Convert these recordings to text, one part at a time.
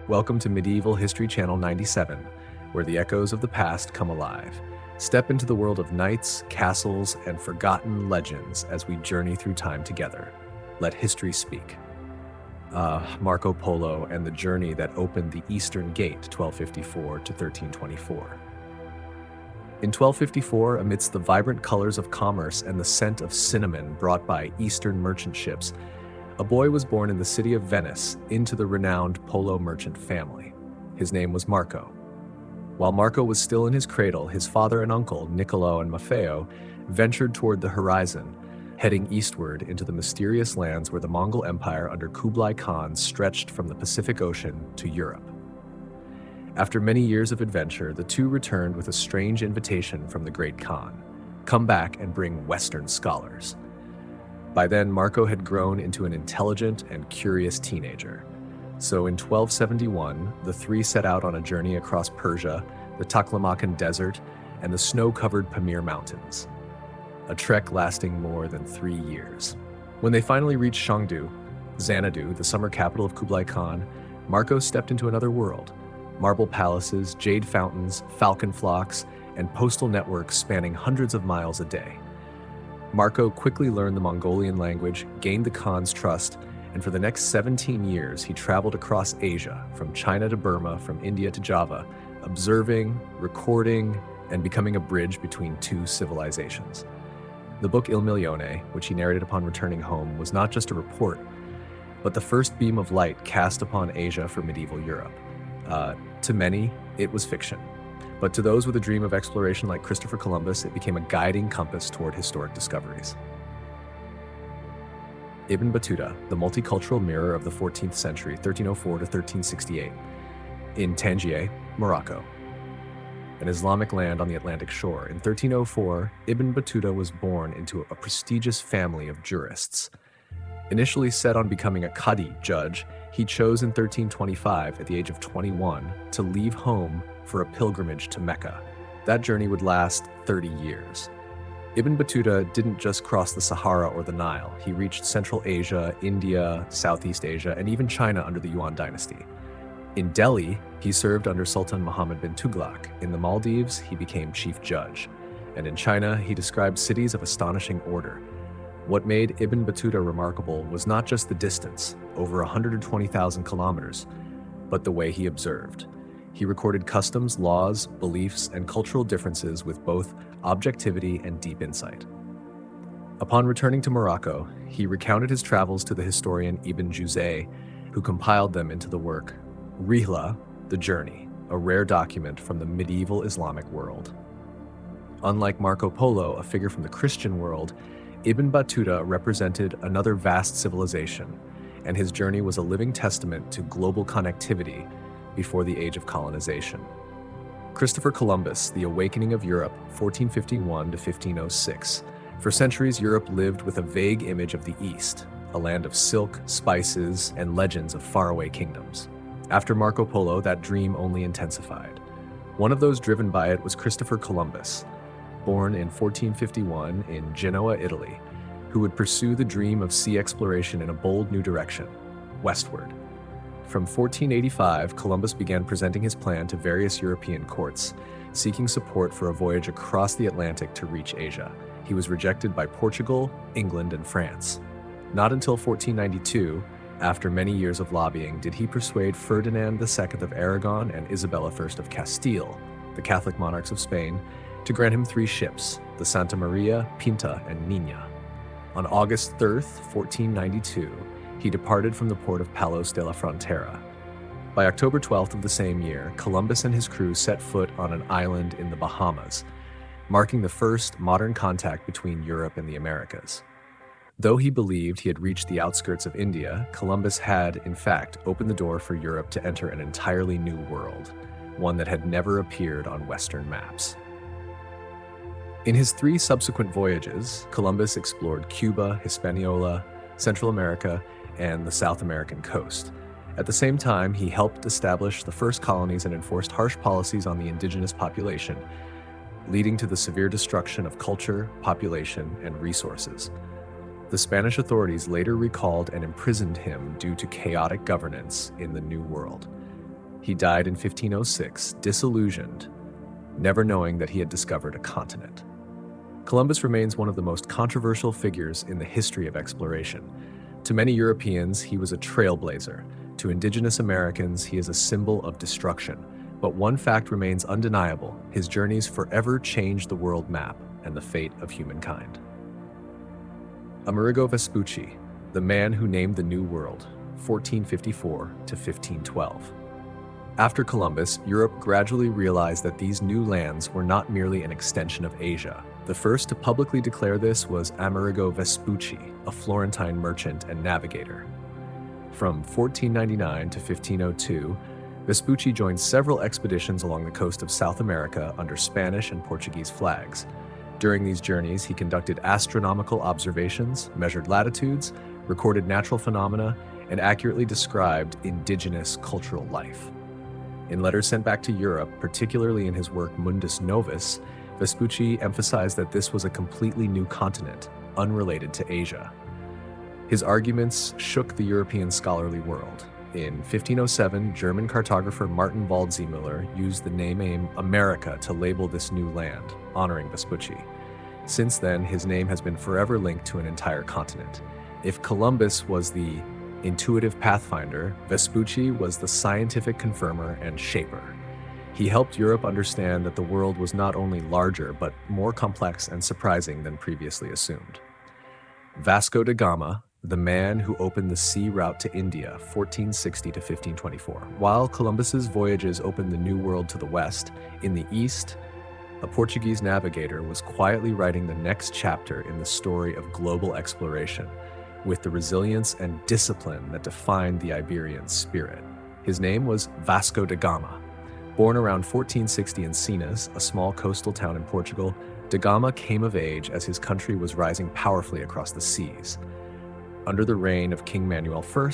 Welcome to Medieval History Channel 97, where the echoes of the past come alive. Step into the world of knights, castles, and forgotten legends as we journey through time together. Let history speak. Marco Polo and the journey that opened the Eastern Gate, 1254 to 1324. In 1254, amidst the vibrant colors of commerce and the scent of cinnamon brought by Eastern merchant ships, a boy was born in the city of Venice into the renowned Polo merchant family. His name was Marco. While Marco was still in his cradle, his father and uncle, Niccolo and Maffeo, ventured toward the horizon, heading eastward into the mysterious lands where the Mongol Empire under Kublai Khan stretched from the Pacific Ocean to Europe. After many years of adventure, the two returned with a strange invitation from the Great Khan: come back and bring Western scholars. By then, Marco had grown into an intelligent and curious teenager. So in 1271, the three set out on a journey across Persia, the Taklamakan Desert, and the snow-covered Pamir Mountains. A trek lasting more than 3 years. When they finally reached Chengdu, Xanadu, the summer capital of Kublai Khan, Marco stepped into another world. Marble palaces, jade fountains, falcon flocks, and postal networks spanning hundreds of miles a day. Marco quickly learned the Mongolian language, gained the Khan's trust, and for the next 17 years he traveled across Asia, from China to Burma, from India to Java, observing, recording, and becoming a bridge between two civilizations. The book Il Milione, which he narrated upon returning home, was not just a report, but the first beam of light cast upon Asia for medieval Europe. To many, it was fiction. But to those with a dream of exploration like Christopher Columbus, it became a guiding compass toward historic discoveries. Ibn Battuta, the multicultural mirror of the 14th century, 1304 to 1368, in Tangier, Morocco, an Islamic land on the Atlantic shore. In 1304, Ibn Battuta was born into a prestigious family of jurists. Initially set on becoming a Qadi judge, he chose in 1325, at the age of 21, to leave home for a pilgrimage to Mecca. That journey would last 30 years. Ibn Battuta didn't just cross the Sahara or the Nile. He reached Central Asia, India, Southeast Asia, and even China under the Yuan dynasty. In Delhi, he served under Sultan Muhammad bin Tughlaq. In the Maldives, he became chief judge. And in China, he described cities of astonishing order. What made Ibn Battuta remarkable was not just the distance, over 120,000 kilometers, but the way he observed. He recorded customs, laws, beliefs, and cultural differences with both objectivity and deep insight. Upon returning to Morocco, he recounted his travels to the historian Ibn Juzay, who compiled them into the work Rihla, The Journey, a rare document from the medieval Islamic world. Unlike Marco Polo, a figure from the Christian world, Ibn Battuta represented another vast civilization, and his journey was a living testament to global connectivity before the age of colonization. Christopher Columbus, The Awakening of Europe, 1451 to 1506. For centuries, Europe lived with a vague image of the East, a land of silk, spices, and legends of faraway kingdoms. After Marco Polo, that dream only intensified. One of those driven by it was Christopher Columbus, born in 1451 in Genoa, Italy, who would pursue the dream of sea exploration in a bold new direction, westward. From 1485, Columbus began presenting his plan to various European courts, seeking support for a voyage across the Atlantic to reach Asia. He was rejected by Portugal, England, and France. Not until 1492, after many years of lobbying, did he persuade Ferdinand II of Aragon and Isabella I of Castile, the Catholic monarchs of Spain, to grant him 3 ships, the Santa Maria, Pinta, and Nina. On August 3rd, 1492, he departed from the port of Palos de la Frontera. By October 12th of the same year, Columbus and his crew set foot on an island in the Bahamas, marking the first modern contact between Europe and the Americas. Though he believed he had reached the outskirts of India, Columbus had, in fact, opened the door for Europe to enter an entirely new world, one that had never appeared on Western maps. In his 3 subsequent voyages, Columbus explored Cuba, Hispaniola, Central America, and the South American coast. At the same time, he helped establish the first colonies and enforced harsh policies on the indigenous population, leading to the severe destruction of culture, population, and resources. The Spanish authorities later recalled and imprisoned him due to chaotic governance in the New World. He died in 1506, disillusioned, never knowing that he had discovered a continent. Columbus remains one of the most controversial figures in the history of exploration. To many Europeans, he was a trailblazer. To indigenous Americans, he is a symbol of destruction. But one fact remains undeniable: his journeys forever changed the world map and the fate of humankind. Amerigo Vespucci, the man who named the New World, 1454 to 1512. After Columbus, Europe gradually realized that these new lands were not merely an extension of Asia. The first to publicly declare this was Amerigo Vespucci, a Florentine merchant and navigator. From 1499 to 1502, Vespucci joined several expeditions along the coast of South America under Spanish and Portuguese flags. During these journeys, he conducted astronomical observations, measured latitudes, recorded natural phenomena, and accurately described indigenous cultural life. In letters sent back to Europe, particularly in his work Mundus Novus, Vespucci emphasized that this was a completely new continent, unrelated to Asia. His arguments shook the European scholarly world. In 1507, German cartographer Martin Waldseemüller used the name America to label this new land, honoring Vespucci. Since then, his name has been forever linked to an entire continent. If Columbus was the intuitive pathfinder, Vespucci was the scientific confirmer and shaper. He helped Europe understand that the world was not only larger, but more complex and surprising than previously assumed. Vasco da Gama, the man who opened the sea route to India, 1460 to 1524. While Columbus's voyages opened the New World to the west, in the east, a Portuguese navigator was quietly writing the next chapter in the story of global exploration, with the resilience and discipline that defined the Iberian spirit. His name was Vasco da Gama. Born around 1460 in Sines, a small coastal town in Portugal, da Gama came of age as his country was rising powerfully across the seas. Under the reign of King Manuel I,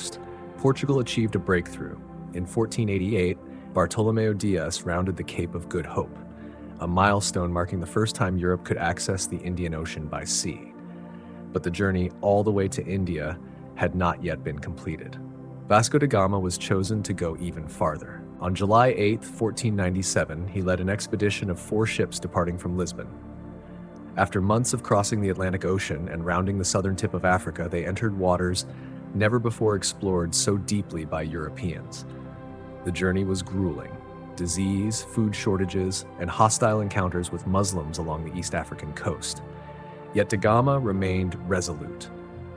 Portugal achieved a breakthrough. In 1488, Bartolomeu Dias rounded the Cape of Good Hope, a milestone marking the first time Europe could access the Indian Ocean by sea. But the journey all the way to India had not yet been completed. Vasco da Gama was chosen to go even farther. On July 8, 1497, he led an expedition of 4 ships departing from Lisbon. After months of crossing the Atlantic Ocean and rounding the southern tip of Africa, they entered waters never before explored so deeply by Europeans. The journey was grueling. Disease, food shortages, and hostile encounters with Muslims along the East African coast. Yet da Gama remained resolute.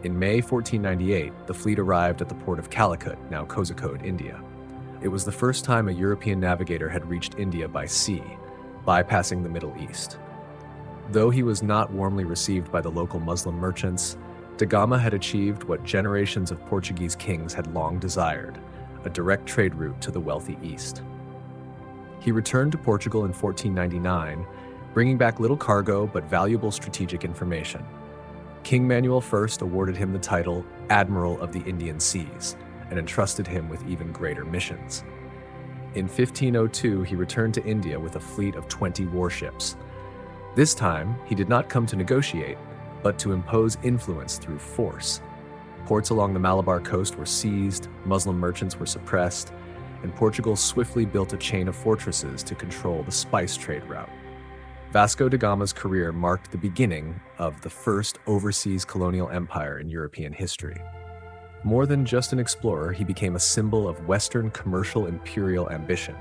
In May 1498, the fleet arrived at the port of Calicut, now Kozhikode, India. It was the first time a European navigator had reached India by sea, bypassing the Middle East. Though he was not warmly received by the local Muslim merchants, da Gama had achieved what generations of Portuguese kings had long desired: a direct trade route to the wealthy East. He returned to Portugal in 1499, bringing back little cargo but valuable strategic information. King Manuel I awarded him the title Admiral of the Indian Seas and entrusted him with even greater missions. In 1502, he returned to India with a fleet of 20 warships. This time, he did not come to negotiate, but to impose influence through force. Ports along the Malabar coast were seized, Muslim merchants were suppressed, and Portugal swiftly built a chain of fortresses to control the spice trade route. Vasco da Gama's career marked the beginning of the first overseas colonial empire in European history. More than just an explorer, he became a symbol of Western commercial imperial ambition,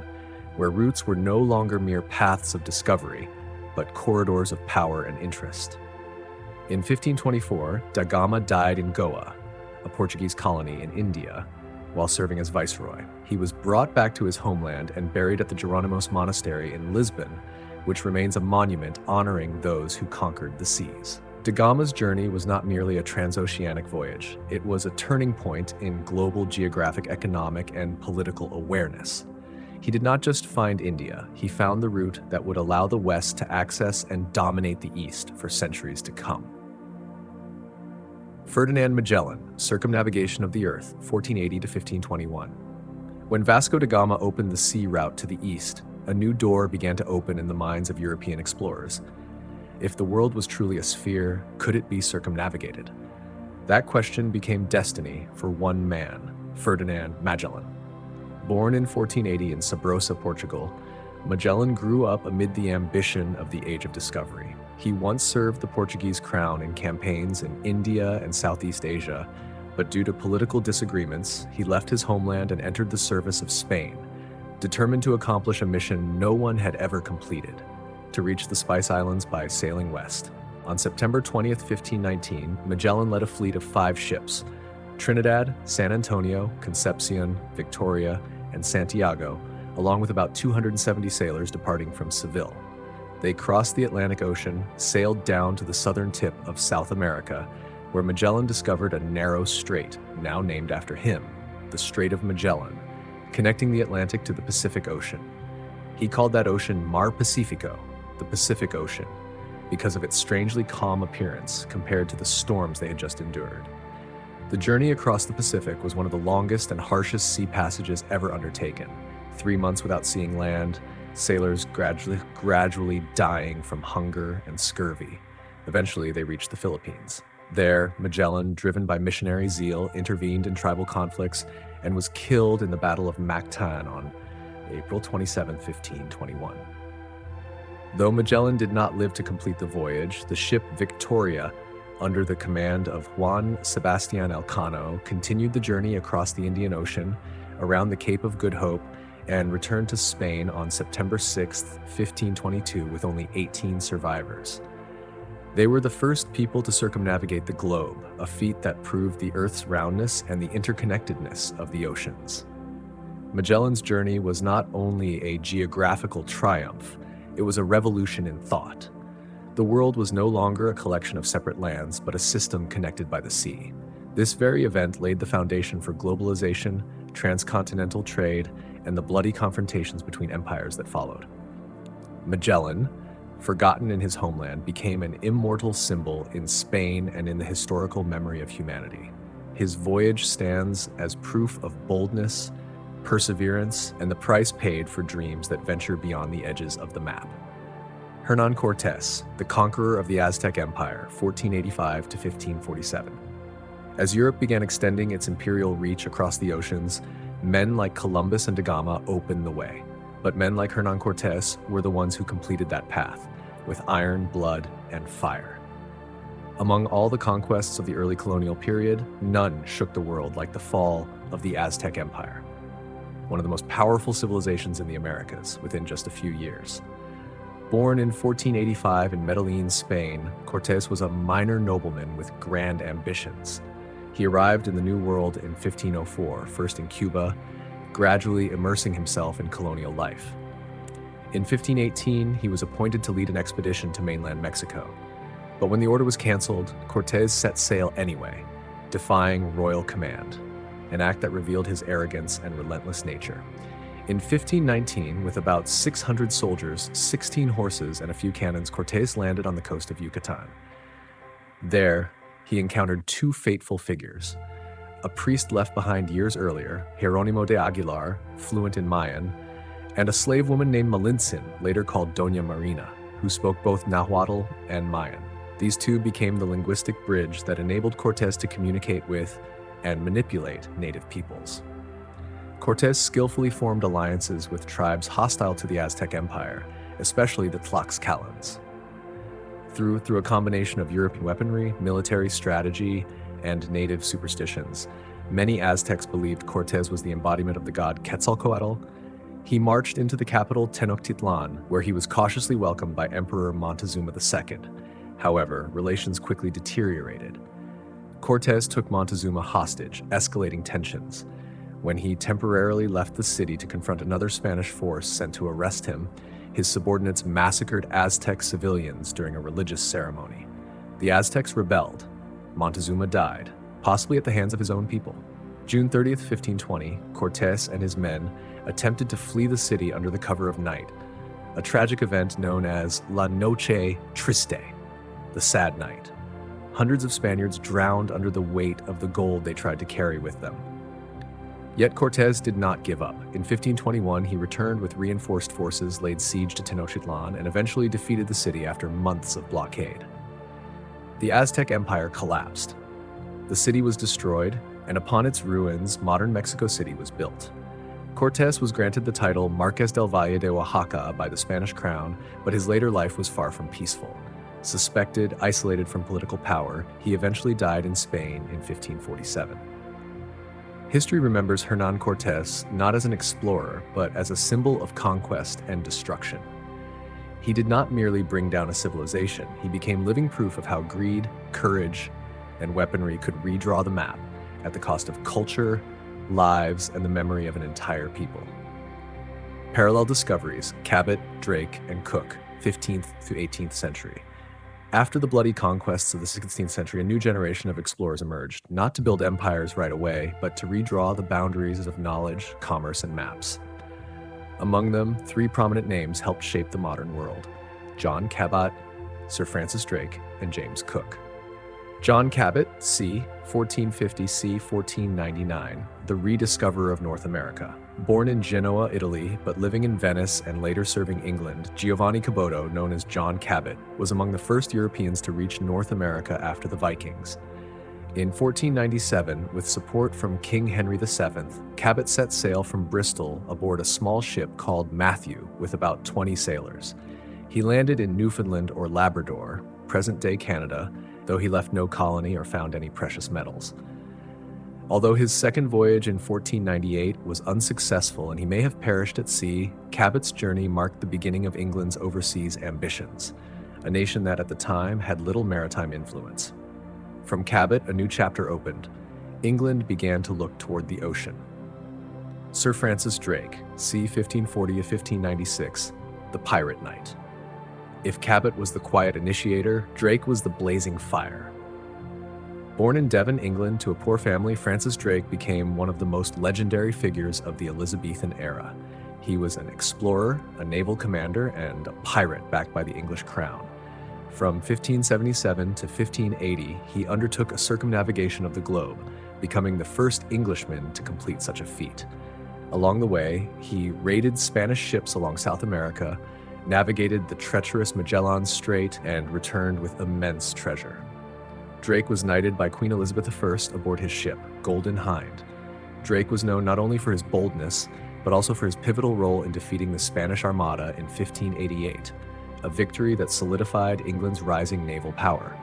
where routes were no longer mere paths of discovery, but corridors of power and interest. In 1524, da Gama died in Goa, a Portuguese colony in India, while serving as viceroy. He was brought back to his homeland and buried at the Jerónimos Monastery in Lisbon, which remains a monument honoring those who conquered the seas. Da Gama's journey was not merely a transoceanic voyage. It was a turning point in global geographic, economic, and political awareness. He did not just find India, he found the route that would allow the West to access and dominate the East for centuries to come. Ferdinand Magellan, Circumnavigation of the Earth, 1480 to 1521. When Vasco da Gama opened the sea route to the East, a new door began to open in the minds of European explorers. If the world was truly a sphere, could it be circumnavigated? That question became destiny for one man, Ferdinand Magellan. Born in 1480 in Sabrosa, Portugal, Magellan grew up amid the ambition of the Age of Discovery. He once served the Portuguese crown in campaigns in India and Southeast Asia, but due to political disagreements, he left his homeland and entered the service of Spain, determined to accomplish a mission no one had ever completed: to reach the Spice Islands by sailing west. On September 20th, 1519, Magellan led a fleet of 5 ships: Trinidad, San Antonio, Concepcion, Victoria, and Santiago, along with about 270 sailors departing from Seville. They crossed the Atlantic Ocean, sailed down to the southern tip of South America, where Magellan discovered a narrow strait, now named after him, the Strait of Magellan, connecting the Atlantic to the Pacific Ocean. He called that ocean Mar Pacifico, the Pacific Ocean, because of its strangely calm appearance compared to the storms they had just endured. The journey across the Pacific was one of the longest and harshest sea passages ever undertaken. 3 months without seeing land, sailors gradually dying from hunger and scurvy. Eventually, they reached the Philippines. There, Magellan, driven by missionary zeal, intervened in tribal conflicts and was killed in the Battle of Mactan on April 27, 1521. Though Magellan did not live to complete the voyage, the ship Victoria, under the command of Juan Sebastian Elcano, continued the journey across the Indian Ocean, around the Cape of Good Hope, and returned to Spain on September 6, 1522, with only 18 survivors. They were the first people to circumnavigate the globe, a feat that proved the Earth's roundness and the interconnectedness of the oceans. Magellan's journey was not only a geographical triumph, it was a revolution in thought. The world was no longer a collection of separate lands, but a system connected by the sea. This very event laid the foundation for globalization, transcontinental trade, and the bloody confrontations between empires that followed. Magellan, forgotten in his homeland, became an immortal symbol in Spain and in the historical memory of humanity. His voyage stands as proof of boldness, perseverance, and the price paid for dreams that venture beyond the edges of the map. Hernán Cortés, the conqueror of the Aztec Empire, 1485 to 1547. As Europe began extending its imperial reach across the oceans, men like Columbus and da Gama opened the way. But men like Hernán Cortés were the ones who completed that path, with iron, blood, and fire. Among all the conquests of the early colonial period, none shook the world like the fall of the Aztec Empire, one of the most powerful civilizations in the Americas within just a few years. Born in 1485 in Medellin, Spain, Cortés was a minor nobleman with grand ambitions. He arrived in the New World in 1504, first in Cuba, gradually immersing himself in colonial life. In 1518, he was appointed to lead an expedition to mainland Mexico. But when the order was canceled, Cortés set sail anyway, defying royal command, an act that revealed his arrogance and relentless nature. In 1519, with about 600 soldiers, 16 horses, and a few cannons, Cortés landed on the coast of Yucatan. There, he encountered 2 fateful figures: a priest left behind years earlier, Jerónimo de Aguilar, fluent in Mayan, and a slave woman named Malintzin, later called Doña Marina, who spoke both Nahuatl and Mayan. These 2 became the linguistic bridge that enabled Cortés to communicate with and manipulate native peoples. Cortés skillfully formed alliances with tribes hostile to the Aztec Empire, especially the Tlaxcalans. Through a combination of European weaponry, military strategy, and native superstitions, many Aztecs believed Cortés was the embodiment of the god Quetzalcoatl. He marched into the capital Tenochtitlan, where he was cautiously welcomed by Emperor Montezuma II. However, relations quickly deteriorated. Cortés took Montezuma hostage, escalating tensions. When he temporarily left the city to confront another Spanish force sent to arrest him, his subordinates massacred Aztec civilians during a religious ceremony. The Aztecs rebelled. Montezuma died, possibly at the hands of his own people. June 30th, 1520, Cortés and his men attempted to flee the city under the cover of night, a tragic event known as La Noche Triste, the sad night. Hundreds of Spaniards drowned under the weight of the gold they tried to carry with them. Yet Cortés did not give up. In 1521, he returned with reinforced forces, laid siege to Tenochtitlan, and eventually defeated the city after months of blockade. The Aztec Empire collapsed. The city was destroyed, and upon its ruins, modern Mexico City was built. Cortés was granted the title Marqués del Valle de Oaxaca by the Spanish crown, but his later life was far from peaceful. Suspected, isolated from political power, he eventually died in Spain in 1547. History remembers Hernán Cortés not as an explorer, but as a symbol of conquest and destruction. He did not merely bring down a civilization, he became living proof of how greed, courage, and weaponry could redraw the map at the cost of culture, lives, and the memory of an entire people. Parallel discoveries: Cabot, Drake, and Cook, 15th through 18th century. After the bloody conquests of the 16th century, a new generation of explorers emerged, not to build empires right away, but to redraw the boundaries of knowledge, commerce, and maps. Among them, three prominent names helped shape the modern world: John Cabot, Sir Francis Drake, and James Cook. John Cabot, c. 1450 c. 1499, the rediscoverer of North America. Born in Genoa, Italy, but living in Venice and later serving England, Giovanni Caboto, known as John Cabot, was among the first Europeans to reach North America after the Vikings. In 1497, with support from King Henry VII, Cabot set sail from Bristol aboard a small ship called Matthew with about 20 sailors. He landed in Newfoundland or Labrador, present-day Canada, though he left no colony or found any precious metals. Although his second voyage in 1498 was unsuccessful and he may have perished at sea, Cabot's journey marked the beginning of England's overseas ambitions, a nation that at the time had little maritime influence. From Cabot, a new chapter opened. England began to look toward the ocean. Sir Francis Drake, c. 1540 to 1596, the Pirate Knight. If Cabot was the quiet initiator, Drake was the blazing fire. Born in Devon, England, to a poor family, Francis Drake became one of the most legendary figures of the Elizabethan era. He was an explorer, a naval commander, and a pirate backed by the English crown. From 1577 to 1580, he undertook a circumnavigation of the globe, becoming the first Englishman to complete such a feat. Along the way, he raided Spanish ships along South America, navigated the treacherous Magellan Strait, and returned with immense treasure. Drake was knighted by Queen Elizabeth I aboard his ship, Golden Hind. Drake was known not only for his boldness, but also for his pivotal role in defeating the Spanish Armada in 1588, a victory that solidified England's rising naval power.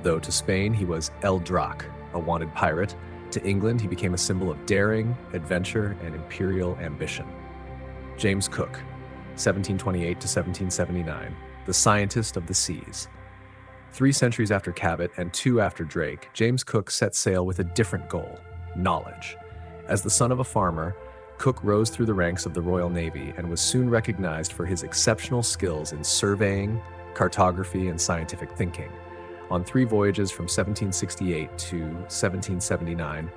Though to Spain he was El Drac, a wanted pirate, to England he became a symbol of daring, adventure, and imperial ambition. James Cook, 1728 to 1779, the scientist of the seas. 3 centuries after Cabot and 2 after Drake, James Cook set sail with a different goal: knowledge. As the son of a farmer, Cook rose through the ranks of the Royal Navy and was soon recognized for his exceptional skills in surveying, cartography, and scientific thinking. On 3 voyages from 1768 to 1779,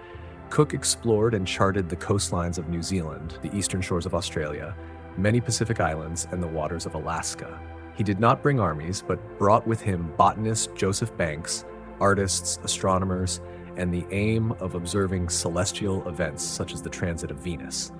Cook explored and charted the coastlines of New Zealand, the eastern shores of Australia, many Pacific islands, and the waters of Alaska. He did not bring armies, but brought with him botanist Joseph Banks, artists, astronomers, and the aim of observing celestial events such as the transit of Venus.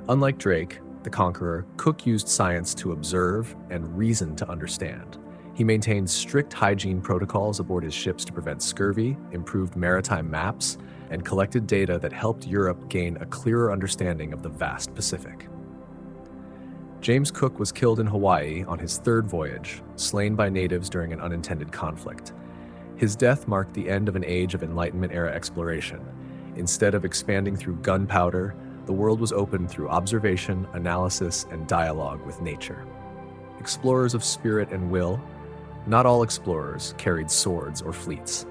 Unlike Drake, the conqueror, Cook used science to observe and reason to understand. He maintained strict hygiene protocols aboard his ships to prevent scurvy, improved maritime maps, and collected data that helped Europe gain a clearer understanding of the vast Pacific. James Cook was killed in Hawaii on his 3rd voyage, slain by natives during an unintended conflict. His death marked the end of an age of Enlightenment-era exploration. Instead of expanding through gunpowder, the world was opened through observation, analysis, and dialogue with nature. Explorers of spirit and will, not all explorers carried swords or fleets.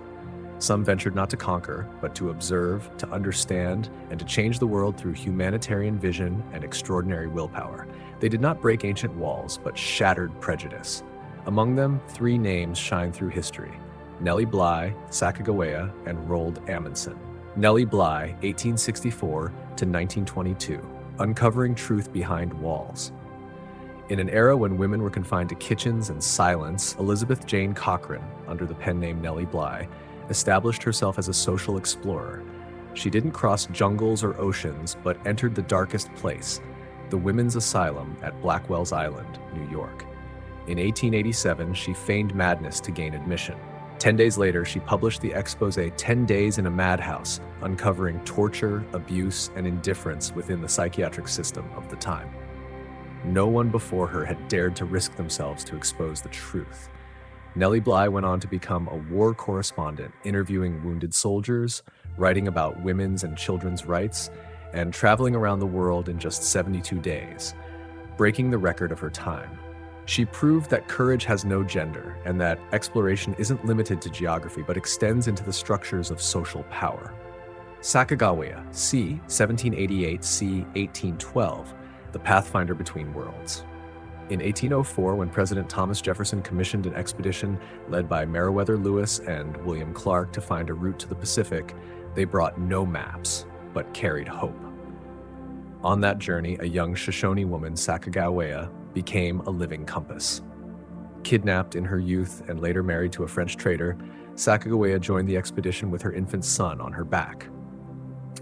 Some ventured not to conquer, but to observe, to understand, and to change the world through humanitarian vision and extraordinary willpower. They did not break ancient walls, but shattered prejudice. Among them, 3 names shine through history: Nellie Bly, Sacagawea, and Roald Amundsen. Nellie Bly, 1864 to 1922, uncovering truth behind walls. In an era when women were confined to kitchens and silence, Elizabeth Jane Cochrane, under the pen name Nellie Bly, established herself as a social explorer. She didn't cross jungles or oceans, but entered the darkest place, the women's asylum at Blackwell's Island, New York. In 1887, she feigned madness to gain admission. 10 days later, she published the expose 10 Days in a Madhouse, uncovering torture, abuse, and indifference within the psychiatric system of the time. No one before her had dared to risk themselves to expose the truth. Nellie Bly went on to become a war correspondent, interviewing wounded soldiers, writing about women's and children's rights, and traveling around the world in just 72 days, breaking the record of her time. She proved that courage has no gender and that exploration isn't limited to geography but extends into the structures of social power. Sacagawea, c. 1788 c. 1812, the pathfinder between worlds. In 1804, when President Thomas Jefferson commissioned an expedition led by Meriwether Lewis and William Clark to find a route to the Pacific, they brought no maps, but carried hope. On that journey, a young Shoshone woman, Sacagawea, became a living compass. Kidnapped in her youth and later married to a French trader, Sacagawea joined the expedition with her infant son on her back.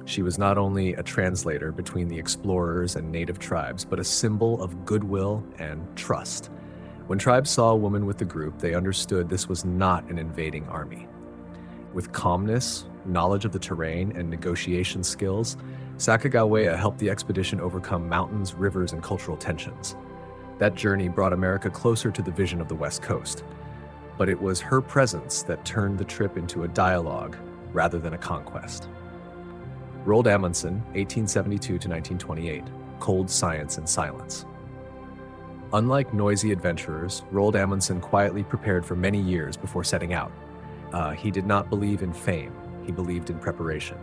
She was not only a translator between the explorers and native tribes, but a symbol of goodwill and trust. When tribes saw a woman with the group, they understood this was not an invading army. With calmness, knowledge of the terrain, and negotiation skills, Sacagawea helped the expedition overcome mountains, rivers, and cultural tensions. That journey brought America closer to the vision of the West Coast, but it was her presence that turned the trip into a dialogue rather than a conquest. Roald Amundsen, 1872 to 1928, Cold Science and Silence. Unlike noisy adventurers, Roald Amundsen quietly prepared for many years before setting out. He did not believe in fame, he believed in preparation.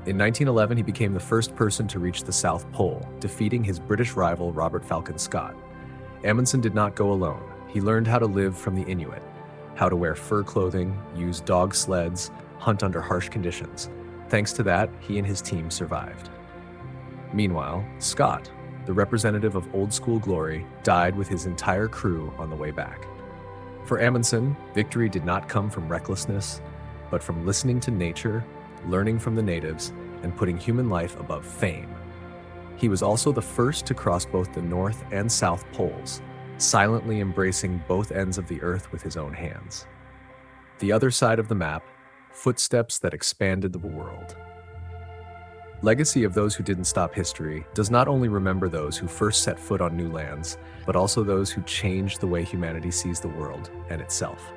In 1911, he became the first person to reach the South Pole, defeating his British rival Robert Falcon Scott. Amundsen did not go alone. He learned how to live from the Inuit, how to wear fur clothing, use dog sleds, hunt under harsh conditions. Thanks to that, he and his team survived. Meanwhile, Scott, the representative of old school glory, died with his entire crew on the way back. For Amundsen, victory did not come from recklessness, but from listening to nature, learning from the natives, and putting human life above fame. He was also the first to cross both the North and South Poles, silently embracing both ends of the earth with his own hands. The other side of the map, footsteps that expanded the world. Legacy of those who didn't stop history does not only remember those who first set foot on new lands, but also those who changed the way humanity sees the world and itself.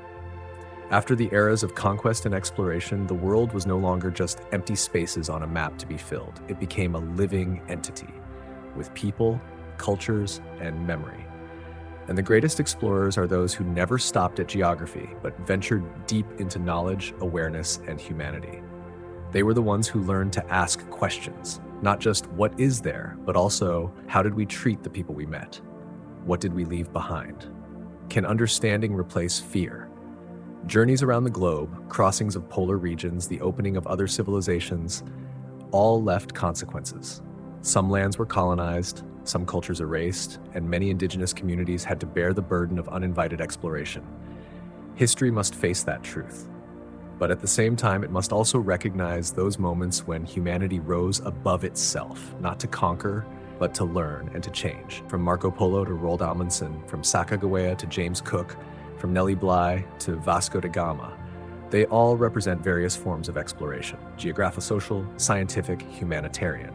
After the eras of conquest and exploration, the world was no longer just empty spaces on a map to be filled. It became a living entity, with people, cultures, and memory. And the greatest explorers are those who never stopped at geography, but ventured deep into knowledge, awareness, and humanity. They were the ones who learned to ask questions, not just what is there, but also how did we treat the people we met? What did we leave behind? Can understanding replace fear? Journeys around the globe, crossings of polar regions, the opening of other civilizations, all left consequences. Some lands were colonized, some cultures erased, and many indigenous communities had to bear the burden of uninvited exploration. History must face that truth. But at the same time, it must also recognize those moments when humanity rose above itself, not to conquer, but to learn and to change. From Marco Polo to Roald Amundsen, from Sacagawea to James Cook, from Nellie Bly to Vasco da Gama, they all represent various forms of exploration: geographo-social, scientific, humanitarian.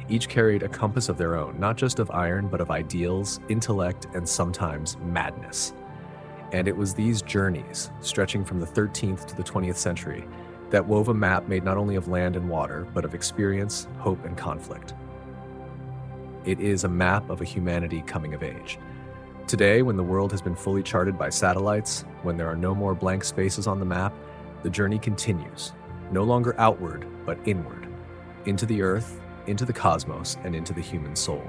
Each carried a compass of their own, not just of iron, but of ideals, intellect, and sometimes madness. And it was these journeys, stretching from the 13th to the 20th century, that wove a map made not only of land and water, but of experience, hope, and conflict. It is a map of a humanity coming of age. Today, when the world has been fully charted by satellites, when there are no more blank spaces on the map, the journey continues, no longer outward, but inward, into the earth, into the cosmos, and into the human soul.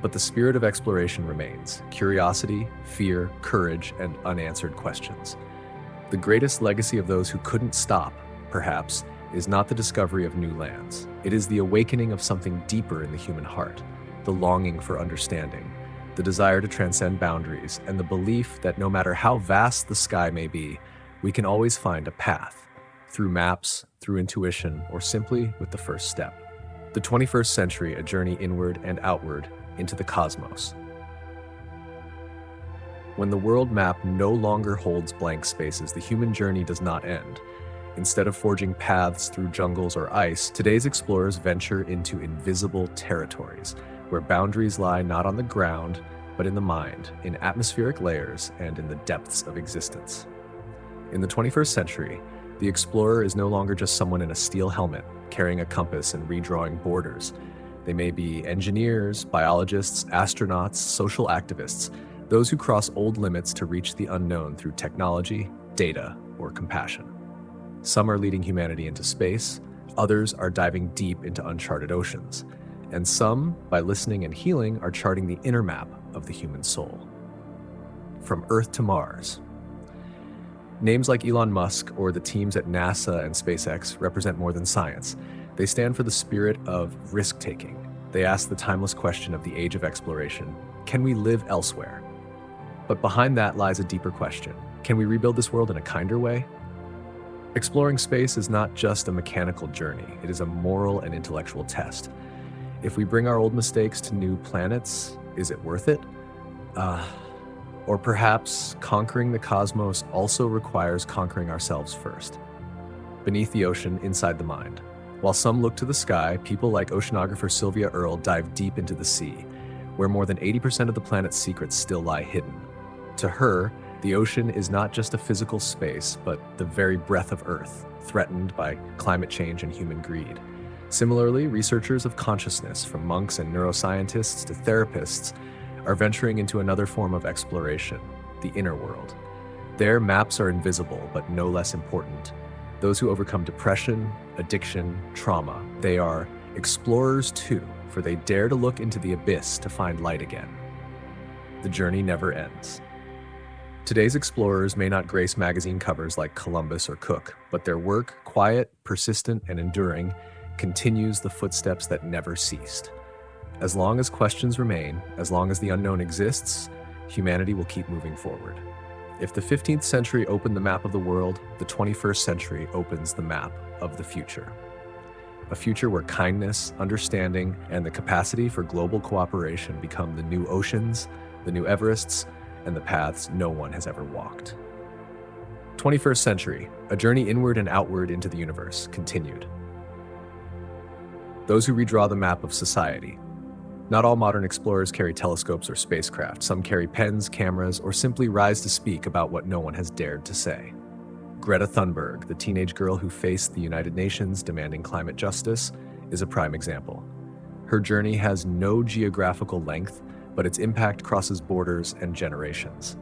But the spirit of exploration remains: curiosity, fear, courage, and unanswered questions. The greatest legacy of those who couldn't stop, perhaps, is not the discovery of new lands. It is the awakening of something deeper in the human heart, the longing for understanding, the desire to transcend boundaries, and the belief that no matter how vast the sky may be, we can always find a path, through maps, through intuition, or simply with the first step. The 21st century, a journey inward and outward into the cosmos. When the world map no longer holds blank spaces, the human journey does not end. Instead of forging paths through jungles or ice, today's explorers venture into invisible territories, where boundaries lie not on the ground, but in the mind, in atmospheric layers, and in the depths of existence. In the 21st century, the explorer is no longer just someone in a steel helmet, carrying a compass and redrawing borders. They may be engineers, biologists, astronauts, social activists, those who cross old limits to reach the unknown through technology, data, or compassion. Some are leading humanity into space, others are diving deep into uncharted oceans, and some, by listening and healing, are charting the inner map of the human soul. From Earth to Mars. Names like Elon Musk or the teams at NASA and SpaceX represent more than science. They stand for the spirit of risk-taking. They ask the timeless question of the age of exploration: can we live elsewhere? But behind that lies a deeper question: can we rebuild this world in a kinder way? Exploring space is not just a mechanical journey, it is a moral and intellectual test. If we bring our old mistakes to new planets, is it worth it? Or perhaps conquering the cosmos also requires conquering ourselves first. Beneath the ocean, inside the mind. While some look to the sky, people like oceanographer Sylvia Earle dive deep into the sea, where more than 80% of the planet's secrets still lie hidden. To her, the ocean is not just a physical space, but the very breath of Earth, threatened by climate change and human greed. Similarly, researchers of consciousness, from monks and neuroscientists to therapists, are venturing into another form of exploration, the inner world. Their maps are invisible, but no less important. Those who overcome depression, addiction, trauma, they are explorers too, for they dare to look into the abyss to find light again. The journey never ends. Today's explorers may not grace magazine covers like Columbus or Cook, but their work, quiet, persistent, and enduring, continues the footsteps that never ceased. As long as questions remain, as long as the unknown exists, humanity will keep moving forward. If the 15th century opened the map of the world, the 21st century opens the map of the future. A future where kindness, understanding, and the capacity for global cooperation become the new oceans, the new Everests, and the paths no one has ever walked. 21st century, a journey inward and outward into the universe, continued. Those who redraw the map of society. Not all modern explorers carry telescopes or spacecraft. Some carry pens, cameras, or simply rise to speak about what no one has dared to say. Greta Thunberg, the teenage girl who faced the United Nations demanding climate justice, is a prime example. Her journey has no geographical length, but its impact crosses borders and generations.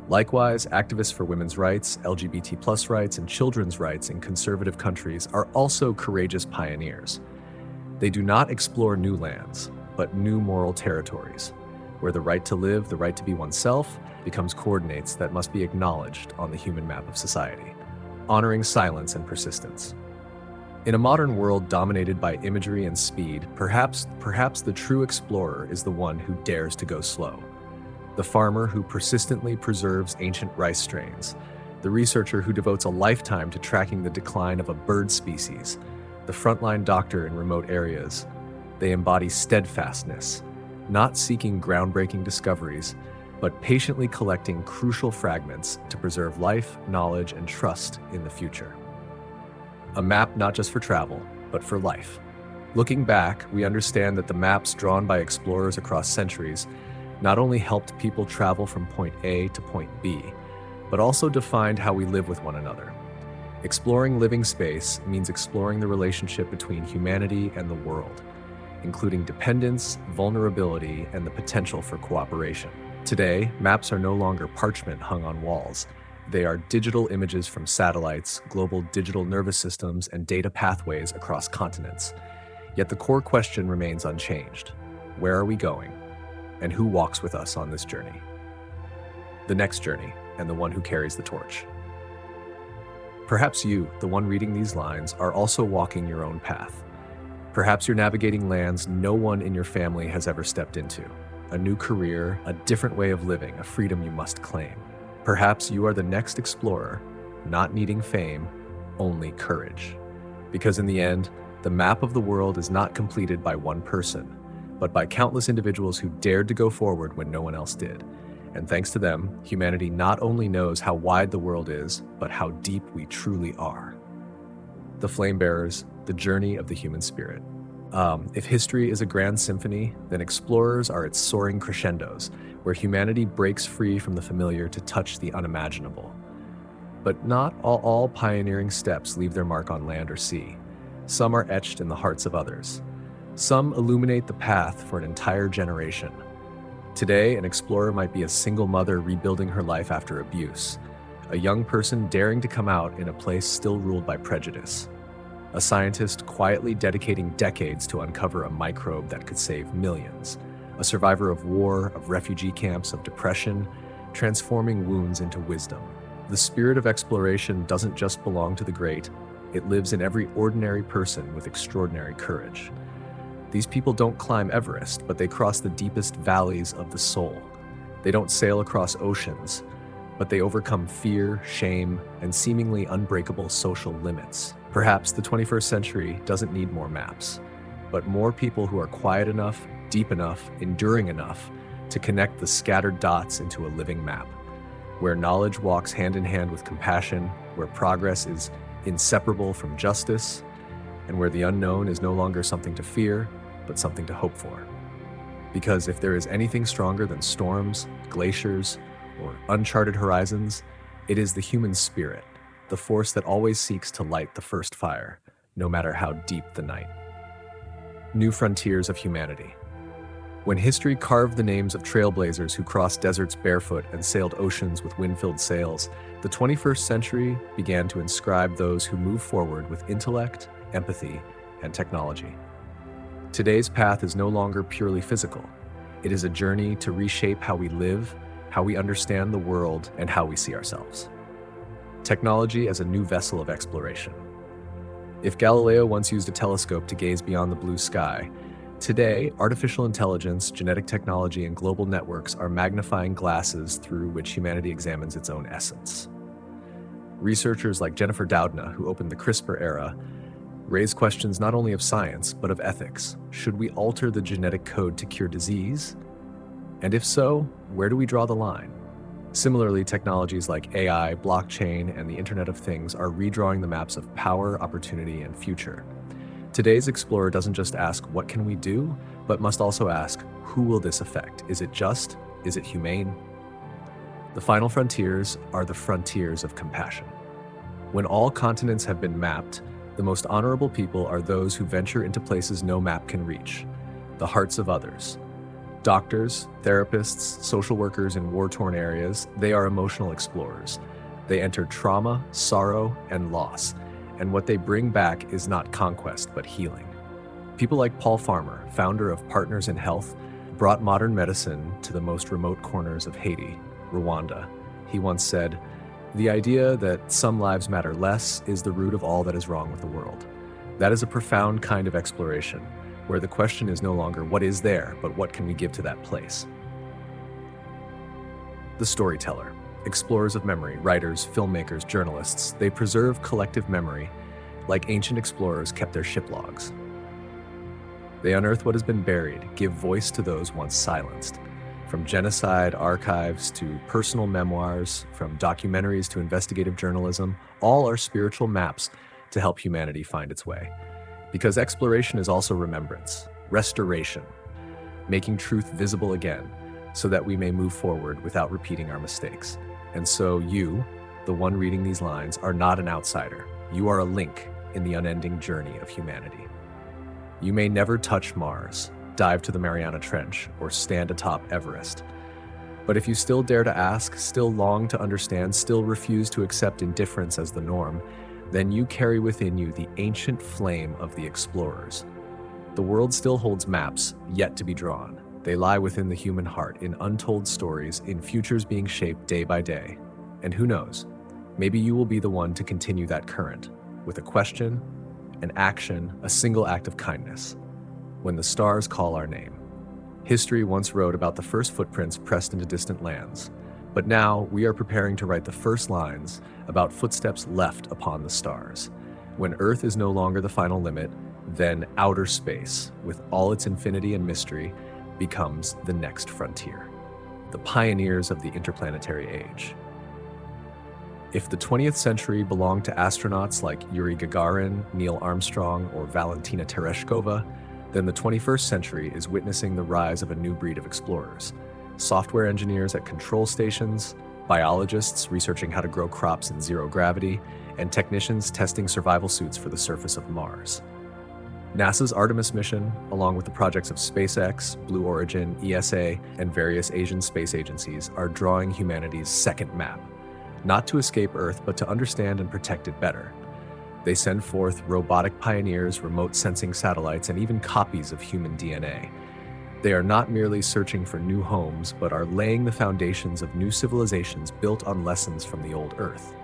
Likewise, activists for women's rights, LGBT+ rights, and children's rights in conservative countries are also courageous pioneers. They do not explore new lands, but new moral territories, where the right to live, the right to be oneself, becomes coordinates that must be acknowledged on the human map of society, honoring silence and persistence. In a modern world dominated by imagery and speed, perhaps the true explorer is the one who dares to go slow. The farmer who persistently preserves ancient rice strains, the researcher who devotes a lifetime to tracking the decline of a bird species, the frontline doctor in remote areas. They embody steadfastness, not seeking groundbreaking discoveries, but patiently collecting crucial fragments to preserve life, knowledge, and trust in the future. A map not just for travel, but for life. Looking back, we understand that the maps drawn by explorers across centuries not only helped people travel from point A to point B, but also defined how we live with one another. Exploring living space means exploring the relationship between humanity and the world, including dependence, vulnerability, and the potential for cooperation. Today, maps are no longer parchment hung on walls. They are digital images from satellites, global digital nervous systems, and data pathways across continents. Yet the core question remains unchanged. Where are we going? And who walks with us on this journey? The next journey, and the one who carries the torch. Perhaps you, the one reading these lines, are also walking your own path. Perhaps you're navigating lands no one in your family has ever stepped into. A new career, a different way of living, a freedom you must claim. Perhaps you are the next explorer, not needing fame, only courage. Because in the end, the map of the world is not completed by one person, but by countless individuals who dared to go forward when no one else did. And thanks to them, humanity not only knows how wide the world is, but how deep we truly are. The Flame Bearers, the journey of the human spirit. If history is a grand symphony, then explorers are its soaring crescendos, where humanity breaks free from the familiar to touch the unimaginable. But not all pioneering steps leave their mark on land or sea. Some are etched in the hearts of others. Some illuminate the path for an entire generation. Today, an explorer might be a single mother rebuilding her life after abuse, a young person daring to come out in a place still ruled by prejudice, a scientist quietly dedicating decades to uncover a microbe that could save millions, a survivor of war, of refugee camps, of depression, transforming wounds into wisdom. The spirit of exploration doesn't just belong to the great, it lives in every ordinary person with extraordinary courage. These people don't climb Everest, but they cross the deepest valleys of the soul. They don't sail across oceans, but they overcome fear, shame, and seemingly unbreakable social limits. Perhaps the 21st century doesn't need more maps, but more people who are quiet enough, deep enough, enduring enough to connect the scattered dots into a living map, where knowledge walks hand in hand with compassion, where progress is inseparable from justice, and where the unknown is no longer something to fear, but something to hope for. Because if there is anything stronger than storms, glaciers, or uncharted horizons, it is the human spirit, the force that always seeks to light the first fire, no matter how deep the night. New frontiers of humanity. When history carved the names of trailblazers who crossed deserts barefoot and sailed oceans with wind-filled sails, the 21st century began to inscribe those who move forward with intellect, empathy, and technology. Today's path is no longer purely physical. It is a journey to reshape how we live, how we understand the world, and how we see ourselves. Technology as a new vessel of exploration. If Galileo once used a telescope to gaze beyond the blue sky, today, artificial intelligence, genetic technology, and global networks are magnifying glasses through which humanity examines its own essence. Researchers like Jennifer Doudna, who opened the CRISPR era, raise questions not only of science, but of ethics. Should we alter the genetic code to cure disease? And if so, where do we draw the line? Similarly, technologies like AI, blockchain, and the Internet of Things are redrawing the maps of power, opportunity, and future. Today's explorer doesn't just ask, what can we do? But must also ask, who will this affect? Is it just? Is it humane? The final frontiers are the frontiers of compassion. When all continents have been mapped, the most honorable people are those who venture into places no map can reach, the hearts of others. Doctors, therapists, social workers in war-torn areas, they are emotional explorers. They enter trauma, sorrow, and loss, and what they bring back is not conquest, but healing. People like Paul Farmer, founder of Partners in Health, brought modern medicine to the most remote corners of Haiti, Rwanda. He once said, "The idea that some lives matter less is the root of all that is wrong with the world." That is a profound kind of exploration, where the question is no longer what is there, but what can we give to that place. The storyteller. Explorers of memory, writers, filmmakers, journalists, they preserve collective memory like ancient explorers kept their ship logs. They unearth what has been buried, give voice to those once silenced. From genocide archives to personal memoirs, from documentaries to investigative journalism, all are spiritual maps to help humanity find its way. Because exploration is also remembrance, restoration, making truth visible again so that we may move forward without repeating our mistakes. And so you, the one reading these lines, are not an outsider. You are a link in the unending journey of humanity. You may never touch Mars, dive to the Mariana Trench, or stand atop Everest. But if you still dare to ask, still long to understand, still refuse to accept indifference as the norm, then you carry within you the ancient flame of the explorers. The world still holds maps yet to be drawn. They lie within the human heart, in untold stories, in futures being shaped day by day. And who knows, maybe you will be the one to continue that current, with a question, an action, a single act of kindness, when the stars call our name. History once wrote about the first footprints pressed into distant lands, but now we are preparing to write the first lines about footsteps left upon the stars. When Earth is no longer the final limit, then outer space, with all its infinity and mystery, becomes the next frontier. the pioneers of the interplanetary age. If the 20th century belonged to astronauts like Yuri Gagarin, Neil Armstrong, or Valentina Tereshkova, then the 21st century is witnessing the rise of a new breed of explorers. Software engineers at control stations, biologists researching how to grow crops in zero gravity, and technicians testing survival suits for the surface of Mars. NASA's Artemis mission, along with the projects of SpaceX, Blue Origin, ESA, and various Asian space agencies, are drawing humanity's second map, not to escape Earth, but to understand and protect it better. They send forth robotic pioneers, remote sensing satellites, and even copies of human DNA. They are not merely searching for new homes, but are laying the foundations of new civilizations built on lessons from the old Earth.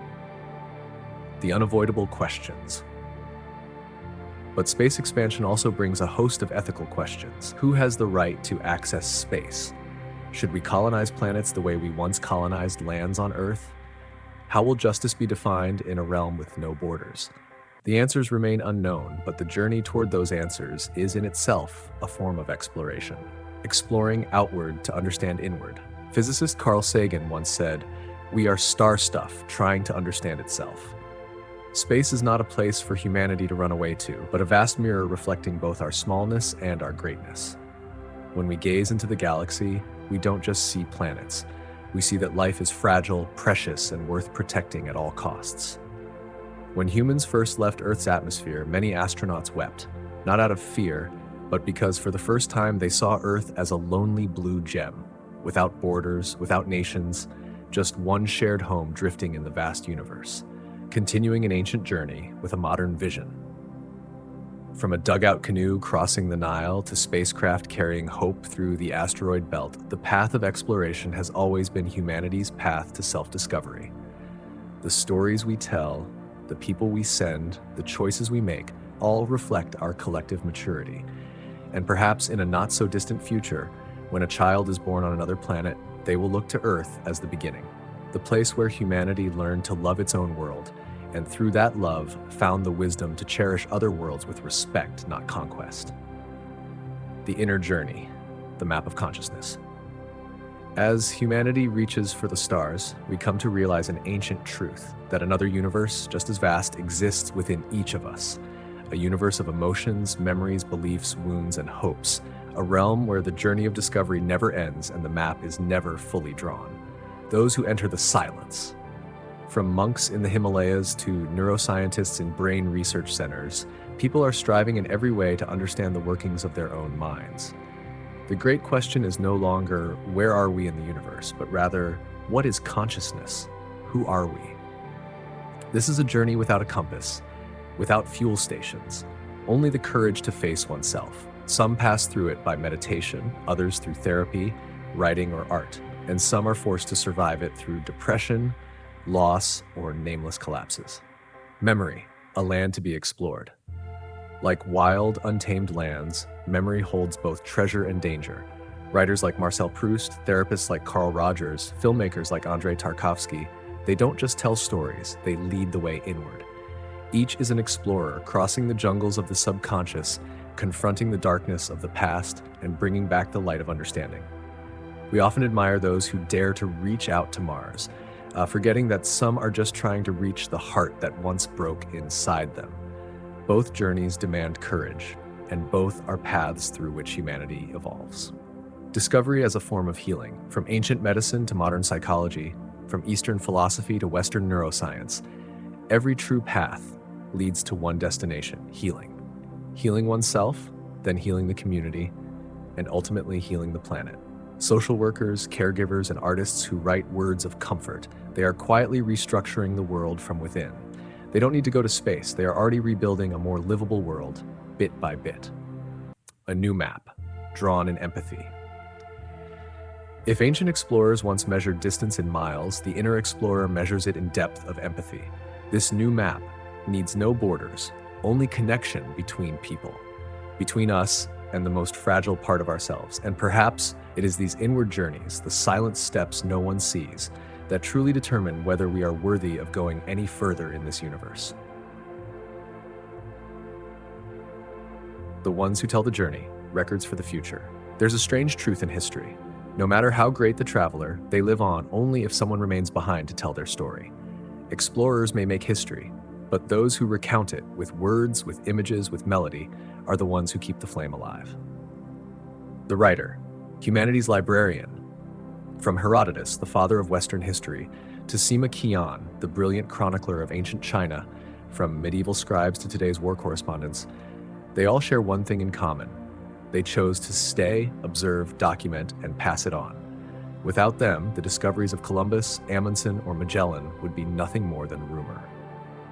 The unavoidable questions. But space expansion also brings a host of ethical questions. Who has the right to access space? Should we colonize planets the way we once colonized lands on Earth? How will justice be defined in a realm with no borders? The answers remain unknown, but the journey toward those answers is in itself a form of exploration. Exploring outward to understand inward. Physicist Carl Sagan once said, "We are star stuff trying to understand itself." Space is not a place for humanity to run away to, but a vast mirror reflecting both our smallness and our greatness. When we gaze into the galaxy, we don't just see planets. We see that life is fragile, precious, and worth protecting at all costs. When humans first left Earth's atmosphere, many astronauts wept, not out of fear, but because for the first time they saw Earth as a lonely blue gem, without borders, without nations, just one shared home drifting in the vast universe, continuing an ancient journey with a modern vision. From a dugout canoe crossing the Nile to spacecraft carrying hope through the asteroid belt, the path of exploration has always been humanity's path to self-discovery. The stories we tell, the people we send, the choices we make, all reflect our collective maturity. And perhaps in a not-so-distant future, when a child is born on another planet, they will look to Earth as the beginning, the place where humanity learned to love its own world, and through that love, found the wisdom to cherish other worlds with respect, not conquest. The inner journey, the map of consciousness. As humanity reaches for the stars, we come to realize an ancient truth, that another universe, just as vast, exists within each of us. A universe of emotions, memories, beliefs, wounds, and hopes. A realm where the journey of discovery never ends and the map is never fully drawn. Those who enter the silence. From monks in the Himalayas to neuroscientists in brain research centers, people are striving in every way to understand the workings of their own minds. The great question is no longer, where are we in the universe, but rather, what is consciousness? Who are we? This is a journey without a compass, without fuel stations, only the courage to face oneself. Some pass through it by meditation, others through therapy, writing, or art, and some are forced to survive it through depression, loss, or nameless collapses. Memory, a land to be explored. Like wild, untamed lands, memory holds both treasure and danger. Writers like Marcel Proust, therapists like Carl Rogers, filmmakers like Andrei Tarkovsky, they don't just tell stories, they lead the way inward. Each is an explorer, crossing the jungles of the subconscious, confronting the darkness of the past, and bringing back the light of understanding. We often admire those who dare to reach out to Mars, forgetting that some are just trying to reach the heart that once broke inside them. Both journeys demand courage, and both are paths through which humanity evolves. Discovery as a form of healing, from ancient medicine to modern psychology, from Eastern philosophy to Western neuroscience, every true path leads to one destination, healing. Healing oneself, then healing the community, and ultimately healing the planet. Social workers, caregivers, and artists who write words of comfort, they are quietly restructuring the world from within. They don't need to go to space. They are already rebuilding a more livable world, bit by bit. A new map, drawn in empathy. If ancient explorers once measured distance in miles, the inner explorer measures it in depth of empathy. This new map needs no borders, only connection between people, between us and the most fragile part of ourselves. And perhaps it is these inward journeys, the silent steps no one sees, that truly determine whether we are worthy of going any further in this universe. The ones who tell the journey, records for the future. There's a strange truth in history. No matter how great the traveler, they live on only if someone remains behind to tell their story. Explorers may make history, but those who recount it with words, with images, with melody, are the ones who keep the flame alive. The writer, humanities librarian. From Herodotus, the father of Western history, to Sima Qian, the brilliant chronicler of ancient China, from medieval scribes to today's war correspondents, they all share one thing in common. They chose to stay, observe, document, and pass it on. Without them, the discoveries of Columbus, Amundsen, or Magellan would be nothing more than rumor.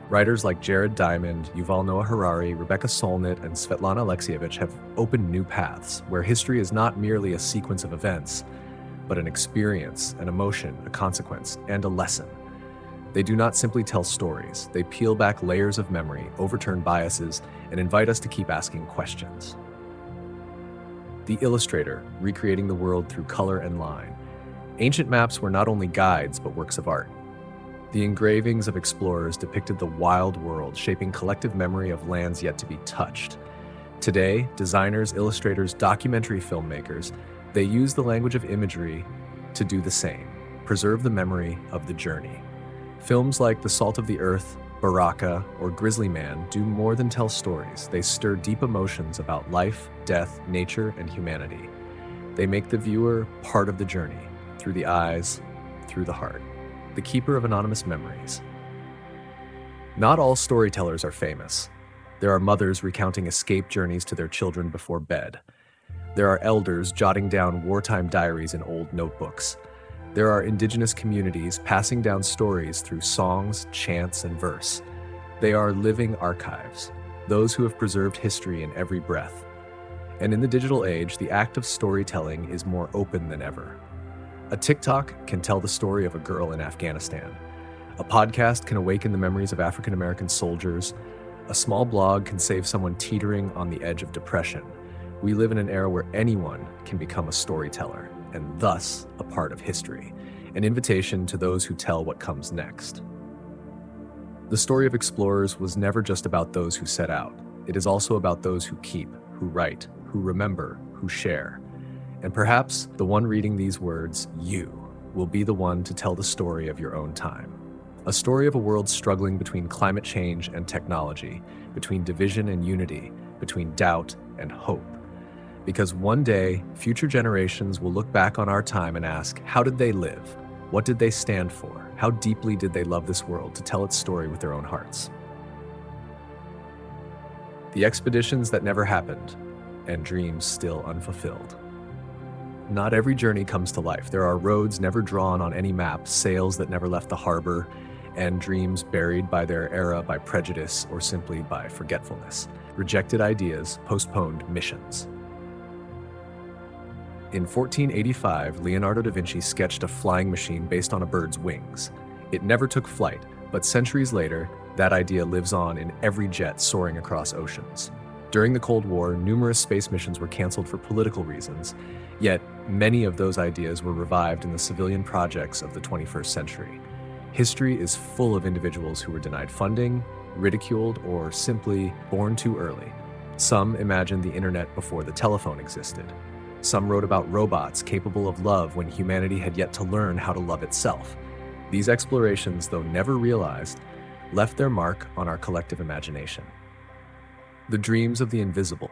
Writers like Jared Diamond, Yuval Noah Harari, Rebecca Solnit, and Svetlana Alexievich have opened new paths where history is not merely a sequence of events, but an experience, an emotion, a consequence, and a lesson. They do not simply tell stories. They peel back layers of memory, overturn biases, and invite us to keep asking questions. The illustrator, recreating the world through color and line. Ancient maps were not only guides, but works of art. The engravings of explorers depicted the wild world, shaping collective memory of lands yet to be touched. Today, designers, illustrators, documentary filmmakers, they use the language of imagery to do the same, preserve the memory of the journey. Films like The Salt of the Earth, Baraka, or Grizzly Man do more than tell stories. They stir deep emotions about life, death, nature, and humanity. They make the viewer part of the journey, through the eyes, through the heart. The keeper of anonymous memories. Not all storytellers are famous. There are mothers recounting escape journeys to their children before bed. There are elders jotting down wartime diaries in old notebooks. There are indigenous communities passing down stories through songs, chants, and verse. They are living archives, those who have preserved history in every breath. And in the digital age, the act of storytelling is more open than ever. A TikTok can tell the story of a girl in Afghanistan. A podcast can awaken the memories of African American soldiers. A small blog can save someone teetering on the edge of depression. We live in an era where anyone can become a storyteller, and thus a part of history, an invitation to those who tell what comes next. The story of explorers was never just about those who set out. It is also about those who keep, who write, who remember, who share. And perhaps the one reading these words, you, will be the one to tell the story of your own time. A story of a world struggling between climate change and technology, between division and unity, between doubt and hope. Because one day, future generations will look back on our time and ask, how did they live? What did they stand for? How deeply did they love this world to tell its story with their own hearts? The expeditions that never happened, and dreams still unfulfilled. Not every journey comes to life. There are roads never drawn on any map, sails that never left the harbor, and dreams buried by their era by prejudice or simply by forgetfulness. Rejected ideas, postponed missions. In 1485, Leonardo da Vinci sketched a flying machine based on a bird's wings. It never took flight, but centuries later, that idea lives on in every jet soaring across oceans. During the Cold War, numerous space missions were canceled for political reasons, yet many of those ideas were revived in the civilian projects of the 21st century. History is full of individuals who were denied funding, ridiculed, or simply born too early. Some imagined the internet before the telephone existed. Some wrote about robots capable of love when humanity had yet to learn how to love itself. These explorations, though never realized, left their mark on our collective imagination. The dreams of the invisible.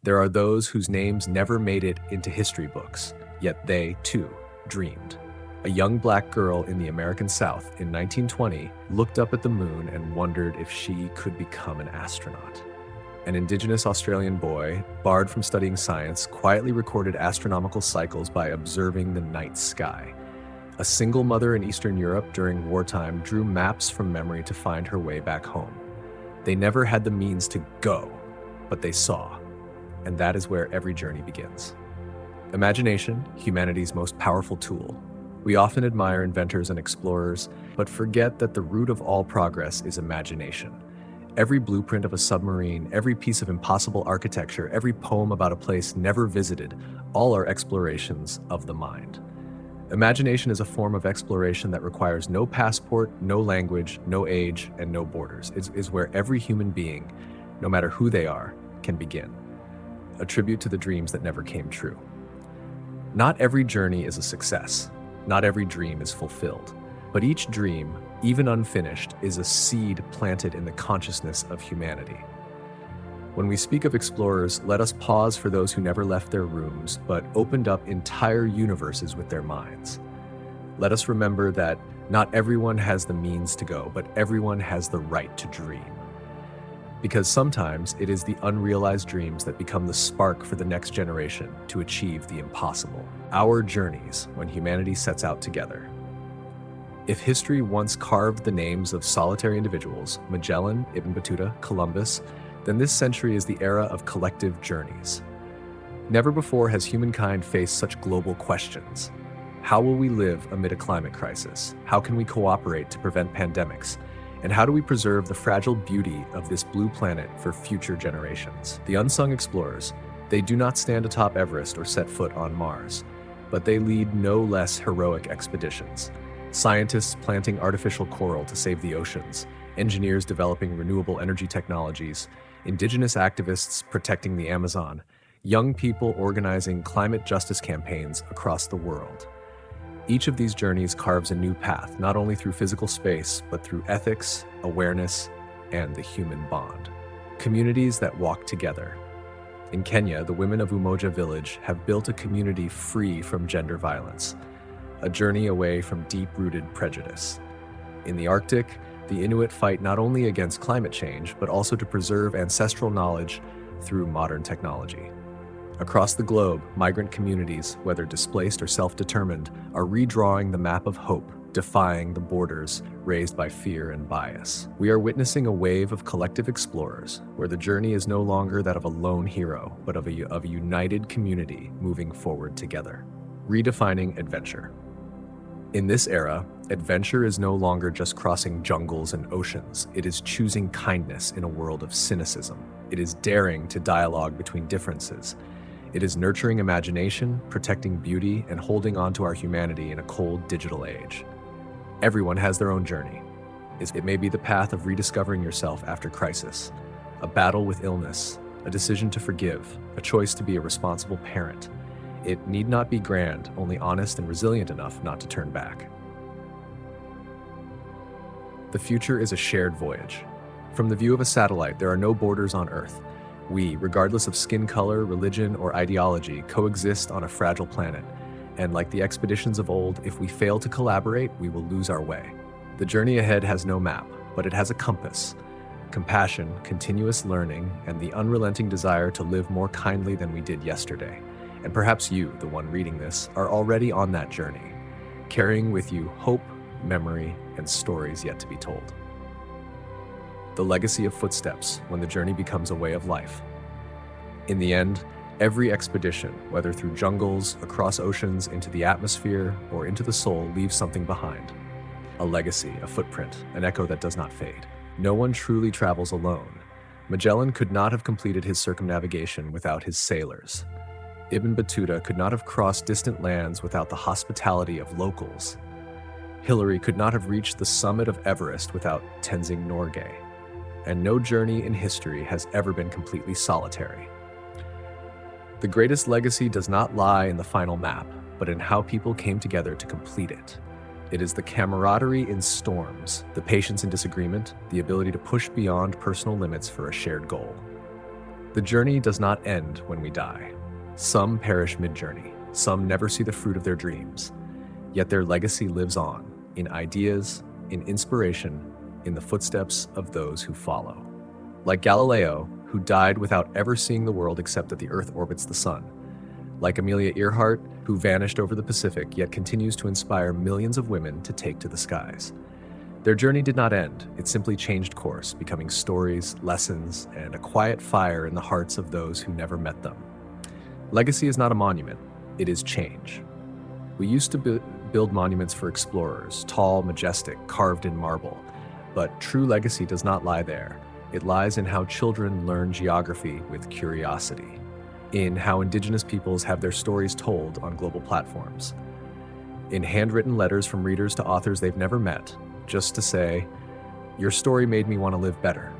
There are those whose names never made it into history books, yet they, too, dreamed. A young black girl in the American South in 1920 looked up at the moon and wondered if she could become an astronaut. An Indigenous Australian boy, barred from studying science, quietly recorded astronomical cycles by observing the night sky. A single mother in Eastern Europe during wartime drew maps from memory to find her way back home. They never had the means to go, but they saw, and that is where every journey begins. Imagination, humanity's most powerful tool. We often admire inventors and explorers, but forget that the root of all progress is imagination. Every blueprint of a submarine, every piece of impossible architecture, every poem about a place never visited, all are explorations of the mind. Imagination is a form of exploration that requires no passport, no language, no age, and no borders. It is where every human being, no matter who they are, can begin. A tribute to the dreams that never came true. Not every journey is a success. Not every dream is fulfilled. But each dream, even unfinished, is a seed planted in the consciousness of humanity. When we speak of explorers, let us pause for those who never left their rooms, but opened up entire universes with their minds. Let us remember that not everyone has the means to go, but everyone has the right to dream. Because sometimes it is the unrealized dreams that become the spark for the next generation to achieve the impossible. Our journeys when humanity sets out together. If history once carved the names of solitary individuals, Magellan, Ibn Battuta, Columbus, then this century is the era of collective journeys. Never before has humankind faced such global questions. How will we live amid a climate crisis? How can we cooperate to prevent pandemics? And how do we preserve the fragile beauty of this blue planet for future generations? The unsung explorers, they do not stand atop Everest or set foot on Mars, but they lead no less heroic expeditions. Scientists planting artificial coral to save the oceans, engineers developing renewable energy technologies, indigenous activists protecting the Amazon, young people organizing climate justice campaigns across the world. Each of these journeys carves a new path, not only through physical space, but through ethics, awareness, and the human bond. Communities that walk together. In Kenya, the women of Umoja village have built a community free from gender violence, a journey away from deep-rooted prejudice. In the Arctic, the Inuit fight not only against climate change, but also to preserve ancestral knowledge through modern technology. Across the globe, migrant communities, whether displaced or self-determined, are redrawing the map of hope, defying the borders raised by fear and bias. We are witnessing a wave of collective explorers, where the journey is no longer that of a lone hero, but of a united community moving forward together. Redefining adventure. In this era, adventure is no longer just crossing jungles and oceans. It is choosing kindness in a world of cynicism. It is daring to dialogue between differences. It is nurturing imagination, protecting beauty, and holding on to our humanity in a cold digital age. Everyone has their own journey. It may be the path of rediscovering yourself after crisis, a battle with illness, a decision to forgive, a choice to be a responsible parent. It need not be grand, only honest and resilient enough not to turn back. The future is a shared voyage. From the view of a satellite, there are no borders on Earth. We, regardless of skin color, religion, or ideology, coexist on a fragile planet. And like the expeditions of old, if we fail to collaborate, we will lose our way. The journey ahead has no map, but it has a compass. Compassion, continuous learning, and the unrelenting desire to live more kindly than we did yesterday. And perhaps you, the one reading this, are already on that journey, carrying with you hope, memory, and stories yet to be told. The legacy of footsteps when the journey becomes a way of life. In the end, every expedition, whether through jungles, across oceans, into the atmosphere, or into the soul, leaves something behind. A legacy, a footprint, an echo that does not fade. No one truly travels alone. Magellan could not have completed his circumnavigation without his sailors. Ibn Battuta could not have crossed distant lands without the hospitality of locals. Hillary could not have reached the summit of Everest without Tenzing Norgay. And no journey in history has ever been completely solitary. The greatest legacy does not lie in the final map, but in how people came together to complete it. It is the camaraderie in storms, the patience in disagreement, the ability to push beyond personal limits for a shared goal. The journey does not end when we die. Some perish mid-journey, some never see the fruit of their dreams, yet their legacy lives on, in ideas, in inspiration, in the footsteps of those who follow. Like Galileo, who died without ever seeing the world except that the Earth orbits the sun. Like Amelia Earhart, who vanished over the Pacific yet continues to inspire millions of women to take to the skies. Their journey did not end, it simply changed course, becoming stories, lessons, and a quiet fire in the hearts of those who never met them. Legacy is not a monument, it is change. We used to build monuments for explorers, tall, majestic, carved in marble. But true legacy does not lie there. It lies in how children learn geography with curiosity, in how indigenous peoples have their stories told on global platforms, in handwritten letters from readers to authors they've never met, just to say, "Your story made me want to live better."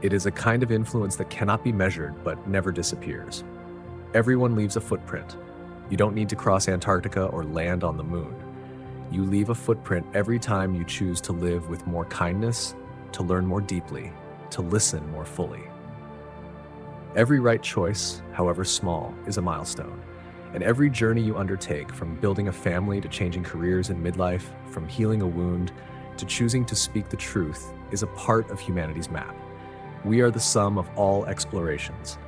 It is a kind of influence that cannot be measured but never disappears. Everyone leaves a footprint, You don't need to cross Antarctica or land on the moon. You leave a footprint every time you choose to live with more kindness, to learn more deeply, to listen more fully. Every right choice, however small, is a milestone. And every journey you undertake, from building a family to changing careers in midlife, from healing a wound to choosing to speak the truth, is a part of humanity's map. We are the sum of all explorations,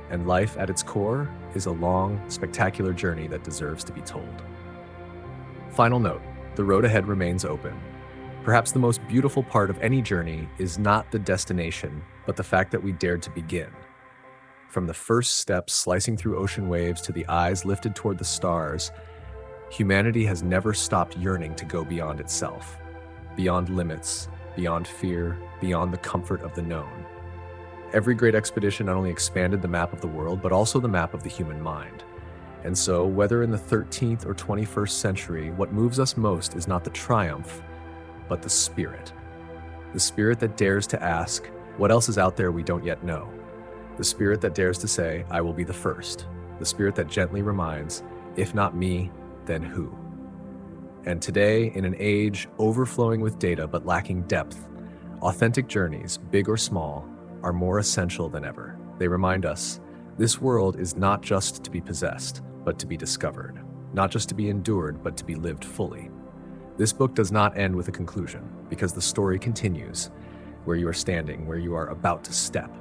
and life at its core is a long, spectacular journey that deserves to be told. Final note, the road ahead remains open. Perhaps the most beautiful part of any journey is not the destination, but the fact that we dared to begin. From the first steps slicing through ocean waves to the eyes lifted toward the stars, humanity has never stopped yearning to go beyond itself, beyond limits, beyond fear, beyond the comfort of the known. Every great expedition not only expanded the map of the world, but also the map of the human mind. And so, whether in the 13th or 21st century, what moves us most is not the triumph, but the spirit. The spirit that dares to ask, what else is out there we don't yet know? The spirit that dares to say, I will be the first. The spirit that gently reminds, if not me, then who? And today, in an age overflowing with data but lacking depth, authentic journeys, big or small, are more essential than ever. They remind us, this world is not just to be possessed, but to be discovered. Not just to be endured, but to be lived fully. This book does not end with a conclusion, because the story continues, where you are standing, where you are about to step.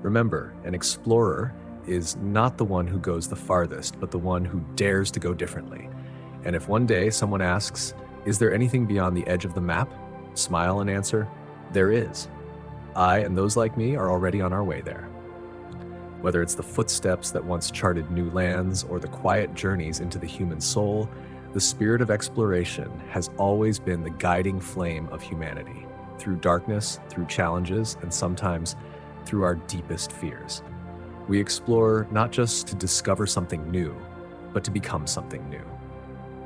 Remember, an explorer is not the one who goes the farthest, but the one who dares to go differently. And if one day someone asks, is there anything beyond the edge of the map? Smile and answer, there is. I and those like me are already on our way there. Whether it's the footsteps that once charted new lands or the quiet journeys into the human soul, the spirit of exploration has always been the guiding flame of humanity, through darkness, through challenges, and sometimes through our deepest fears. We explore not just to discover something new, but to become something new.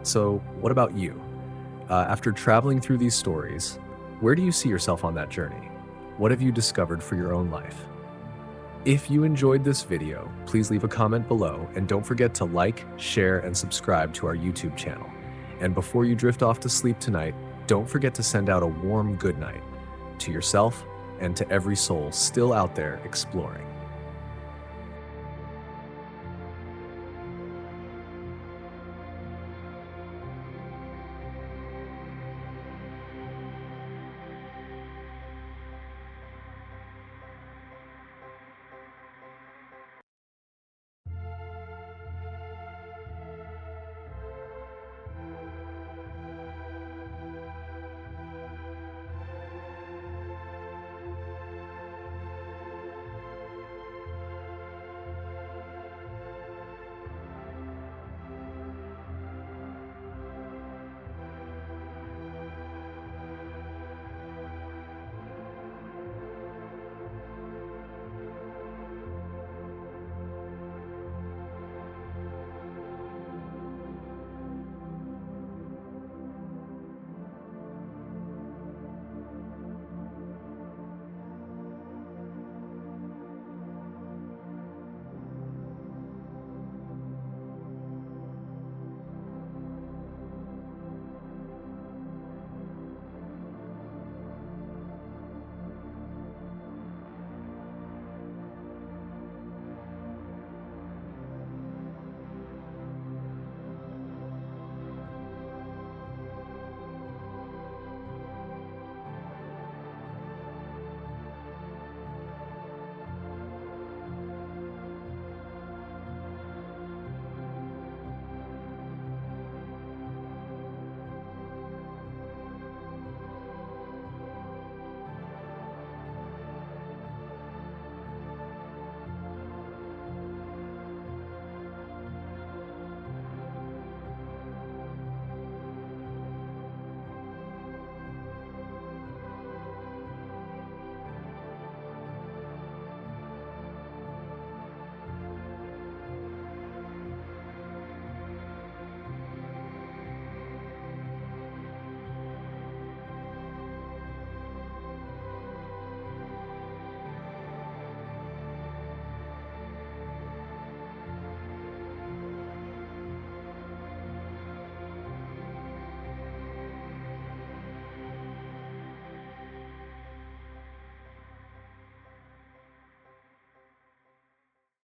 So, what about you? After traveling through these stories, where do you see yourself on that journey? What have you discovered for your own life? If you enjoyed this video, please leave a comment below, and don't forget to like, share, and subscribe to our YouTube channel. And before you drift off to sleep tonight, don't forget to send out a warm good night to yourself and to every soul still out there exploring.